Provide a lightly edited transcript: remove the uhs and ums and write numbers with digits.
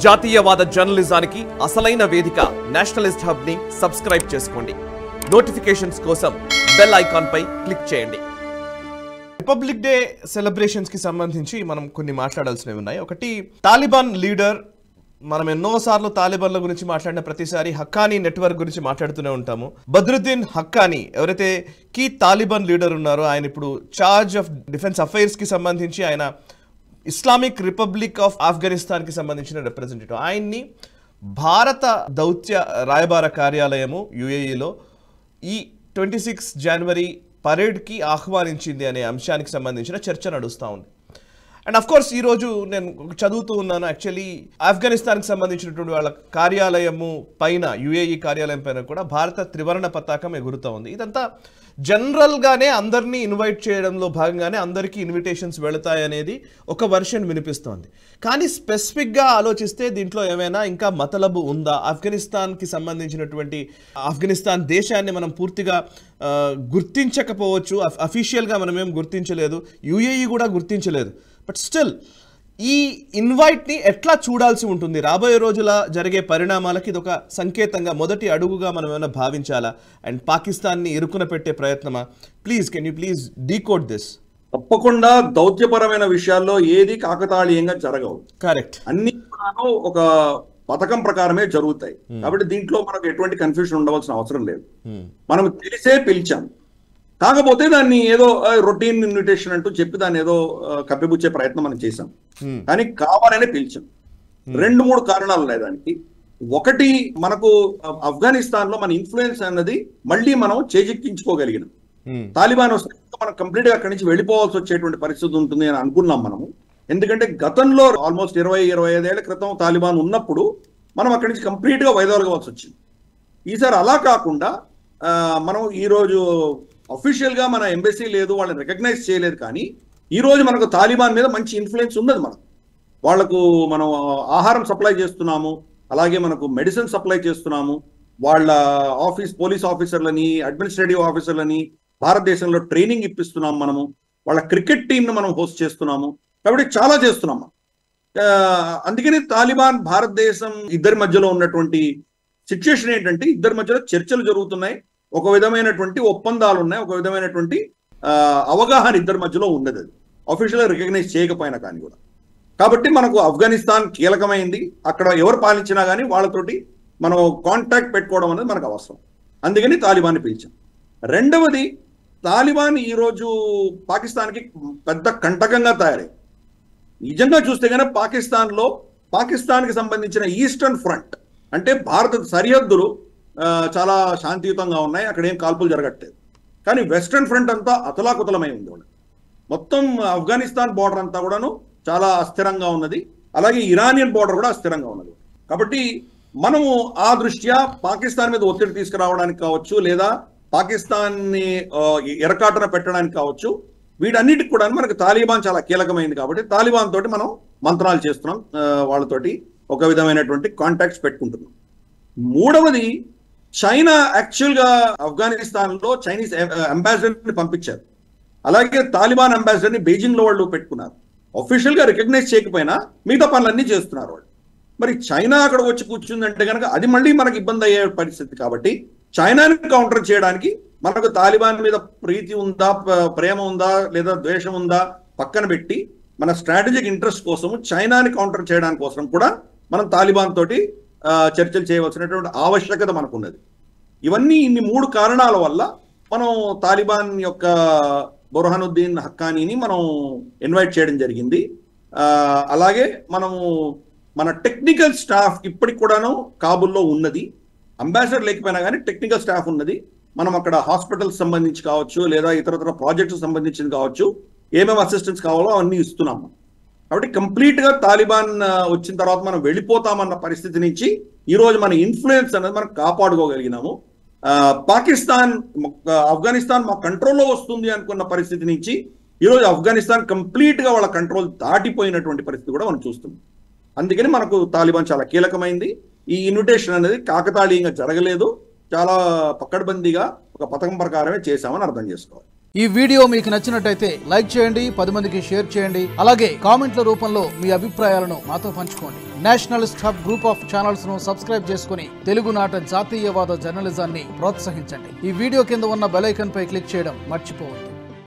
జాతీయవాద జర్నలిజానికి అసలైన వేదిక నేషనలిస్ట్ హబ్ ని సబ్స్క్రైబ్ చేసుకోండి. నోటిఫికేషన్స్ కోసం బెల్ ఐకాన్ పై క్లిక్ చేయండి. రిపబ్లిక్ డే సెలబ్రేషన్స్ కి సంబంధించి మనం కొన్ని మాట్లాడాల్సినవి ఉన్నాయి. ఒకటి, తాలిబాన్ లీడర్. మనం ఎన్నోసార్లు తాలిబాన్ల గురించి మాట్లాడిన ప్రతిసారి హక్కానీ నెట్వర్క్ గురించి మాట్లాడుతూనే ఉంటాము. బద్రుద్దీన్ హక్కానీ ఎవరైతే కీ తాలిబాన్ లీడర్ ఉన్నారో, ఆయన ఇప్పుడు చార్జ్ ఆఫ్ డిఫెన్స్ అఫైర్స్ కి సంబంధించి ఆయన ఇస్లామిక్ రిపబ్లిక్ ఆఫ్ ఆఫ్ఘనిస్తాన్ కి సంబంధించిన రిప్రజెంటేటివ్. ఆయన్ని భారత దౌత్య రాయబార కార్యాలయము యుఏఈలో ఈ 26 జనవరి పరేడ్కి ఆహ్వానించింది అనే అంశానికి సంబంధించిన చర్చ నడుస్తూ ఉంది. అండ్ అఫ్ కోర్స్ ఈరోజు నేను చదువుతూ ఉన్నాను, యాక్చువల్లీ ఆఫ్ఘనిస్తాన్కి సంబంధించినటువంటి వాళ్ళ కార్యాలయము పైన, యుఏఈ కార్యాలయం పైన కూడా భారత త్రివర్ణ పతాకం ఎగురుతూ ఉంది. ఇదంతా జనరల్గానే అందరినీ ఇన్వైట్ చేయడంలో భాగంగానే అందరికీ ఇన్విటేషన్స్ వెళతాయనేది ఒక వర్షన్ వినిపిస్తోంది. కానీ స్పెసిఫిక్గా ఆలోచిస్తే దీంట్లో ఏమైనా ఇంకా మతలబు ఉందా? ఆఫ్ఘనిస్తాన్కి సంబంధించినటువంటి ఆఫ్ఘనిస్తాన్ దేశాన్ని మనం పూర్తిగా గుర్తించకపోవచ్చు, అఫీషియల్గా మనమేం గుర్తించలేదు, యుఏఈ కూడా గుర్తించలేదు. బట్ స్టిల్ ఈ ఇన్వైట్ని ఎట్లా చూడాల్సి ఉంటుంది? రాబోయే రోజుల జరిగే పరిణామాలకి ఇది ఒక సంకేతంగా, మొదటి అడుగుగా మనం ఏమైనా భావించాలా? అండ్ పాకిస్తాన్ని ఇరుకున పెట్టే ప్రయత్నమా? Can you please decode this? తప్పకుండా దౌత్యపరమైన విషయాల్లో ఏది కాకతాళీయంగా జరగవు. కరెక్ట్. అన్ని ఒక పథకం ప్రకారమే జరుగుతాయి. కాబట్టి దీంట్లో మనకు ఎటువంటి కన్ఫ్యూజన్ ఉండవలసిన అవసరం లేదు. మనం తెలిసే పిలిచాం, కాకపోతే దాన్ని ఏదో రొటీన్ ఇన్విటేషన్ అంటూ చెప్పి దాన్ని ఏదో కప్పిపుచ్చే ప్రయత్నం మనం చేశాం. కానీ కావాలనే పిలిచాం. 2-3 కారణాలు ఉన్నాయి దానికి. ఒకటి, మనకు ఆఫ్ఘనిస్తాన్ లో మన ఇన్ఫ్లుయెన్స్ అన్నది మళ్ళీ మనం చేజెక్కించుకోగలిగినాం. తాలిబాన్ వస్తే మనం కంప్లీట్ గా అక్కడి నుంచి వెళ్ళిపోవాల్సి వచ్చేటువంటి పరిస్థితి ఉంటుంది అని అనుకున్నాం మనము. ఎందుకంటే గతంలో ఆల్మోస్ట్ 20-25 ఏళ్ల క్రితం తాలిబాన్ ఉన్నప్పుడు మనం అక్కడి నుంచి కంప్లీట్ గా వైదొలగవలసి వచ్చింది. ఈసారి అలా కాకుండా మనం ఈరోజు అఫీషియల్ గా మన ఎంబసీ లేదు, వాళ్ళని రికగ్నైజ్ చేయలేదు, కానీ ఈ రోజు మనకు తాలిబాన్ మీద మంచి ఇన్ఫ్లుయెన్స్ ఉన్నది. వాళ్లకు మనం ఆహారం సప్లై చేస్తున్నాము, అలాగే మనకు మెడిసిన్ సప్లై చేస్తున్నాము, వాళ్ళ పోలీస్ ఆఫీసర్లని, అడ్మినిస్ట్రేటివ్ ఆఫీసర్లని భారతదేశంలో ట్రైనింగ్ ఇప్పిస్తున్నాము, మనము వాళ్ళ క్రికెట్ టీంను మనం హోస్ట్ చేస్తున్నాము. కాబట్టి చాలా చేస్తున్నాము. అందుకని తాలిబాన్ భారతదేశం ఇద్దరి మధ్యలో ఉన్నటువంటి సిచ్యుయేషన్ ఏంటంటే, ఇద్దరి మధ్యలో చర్చలు జరుగుతున్నాయి, ఒక విధమైనటువంటి ఒప్పందాలు ఉన్నాయి, ఒక విధమైనటువంటి అవగాహన ఇద్దరి మధ్యలో ఉన్నది. అఫీషియల్గా రికగ్నైజ్ చేయకపోయినా కానీ కూడా. కాబట్టి మనకు ఆఫ్ఘనిస్తాన్ కీలకమైంది. అక్కడ ఎవరు పాలించినా కానీ వాళ్ళతోటి మనం కాంటాక్ట్ పెట్టుకోవడం అనేది మనకు అవసరం. అందుకని తాలిబాన్ని పిలిచాం. రెండవది, తాలిబాన్ ఈరోజు పాకిస్తాన్కి పెద్ద కంటకంగా తయారై, నిజంగా చూస్తే కనుక పాకిస్తాన్కి సంబంధించిన ఈస్టర్న్ ఫ్రంట్ అంటే భారత సరిహద్దులు చాలా శాంతియుతంగా ఉన్నాయి, అక్కడ ఏం కాల్పులు జరగట్లేదు. కానీ వెస్టర్న్ ఫ్రంట్ అంతా అతలాకుతలమై ఉంది. మొత్తం ఆఫ్ఘనిస్తాన్ బోర్డర్ అంతా కూడాను చాలా అస్థిరంగా ఉన్నది, అలాగే ఇరానియన్ బోర్డర్ కూడా అస్థిరంగా ఉన్నది. కాబట్టి మనము ఆ దృష్ట్యా పాకిస్తాన్ మీద ఒత్తిడి తీసుకురావడానికి కావచ్చు, లేదా పాకిస్తాన్ని ఎరకాటన పెట్టడానికి కావచ్చు, వీటన్నిటికి కూడా మనకు తాలిబాన్ చాలా కీలకమైంది. కాబట్టి తాలిబాన్ తోటి మనం మంత్రాలు చేస్తున్నాం, వాళ్ళతోటి ఒక విధమైనటువంటి కాంటాక్ట్స్ పెట్టుకుంటున్నాం. మూడవది, చైనా యాక్చువల్గా ఆఫ్ఘనిస్తాన్ లో చైనీస్ అంబాసిడర్ని పంపించారు, అలాగే తాలిబాన్ అంబాసిడర్ని బీజింగ్ లో వాళ్ళు పెట్టుకున్నారు. అఫీషియల్ గా రికగ్నైజ్ చేయకపోయినా మిగతా పనులన్నీ చేస్తున్నారు వాళ్ళు. మరి చైనా అక్కడ వచ్చి కూర్చుందంటే కనుక అది మళ్ళీ మనకు ఇబ్బంది అయ్యే పరిస్థితి. కాబట్టి చైనాని కౌంటర్ చేయడానికి మనకు తాలిబాన్ మీద ప్రీతి ఉందా, ప్రేమ ఉందా, లేదా ద్వేషం ఉందా పక్కన పెట్టి మన స్ట్రాటజిక్ ఇంట్రెస్ట్ కోసం చైనాని కౌంటర్ చేయడానికి కోసం కూడా మనం తాలిబాన్ తోటి చర్చలు చేయవలసినటువంటి ఆవశ్యకత మనకున్నది. ఇన్ని 3 కారణాల వల్ల మనం తాలిబాన్ యొక్క బుర్హానుద్దీన్ హక్కానీని మనం ఇన్వైట్ చేయడం జరిగింది. అలాగే మన టెక్నికల్ స్టాఫ్ ఇప్పటికి కూడాను కాబుల్లో ఉన్నది. అంబాసిడర్ లేకపోయినా కానీ టెక్నికల్ స్టాఫ్ ఉన్నది. మనం అక్కడ హాస్పిటల్స్ సంబంధించి కావచ్చు, లేదా ఇతర ప్రాజెక్ట్స్ సంబంధించింది కావచ్చు, ఏమేమి అసిస్టెన్స్ కావాలో అవన్నీ ఇస్తున్నాము. కాబట్టి కంప్లీట్ గా తాలిబాన్ వచ్చిన తర్వాత మనం వెళ్ళిపోతామన్న పరిస్థితి నుంచి ఈరోజు మన ఇన్ఫ్లుయెన్స్ అనేది మనం కాపాడుకోగలిగినాము. ఆఫ్ఘనిస్తాన్ మా కంట్రోల్లో వస్తుంది అనుకున్న పరిస్థితి నుంచి ఈరోజు ఆఫ్ఘనిస్తాన్ కంప్లీట్ గా వాళ్ళ కంట్రోల్ దాటిపోయినటువంటి పరిస్థితి కూడా మనం చూస్తున్నాం. అందుకని మనకు తాలిబాన్ చాలా కీలకమైంది. ఈ ఇన్విటేషన్ అనేది కాకతాళీయంగా జరగలేదు, చాలా పకడ్బందీగా ఒక పథకం ప్రకారమే చేశామని అర్థం చేసుకోవాలి. ఈ వీడియో మీకు నచ్చినట్టయితే లైక్ చేయండి, 10 మందికి షేర్ చేయండి. అలాగే కామెంట్ల రూపంలో మీ అభిప్రాయాలను మాతో పంచుకోండి. Nationalist hub group of channels ను సబ్స్క్రైబ్ చేసుకుని తెలుగునాట జాతీయవాద జర్నలిజాన్ని ప్రోత్సహించండి. ఈ వీడియో కింద ఉన్న బెల్ ఐకాన్ పై క్లిక్ చేయడం మర్చిపోవద్దు.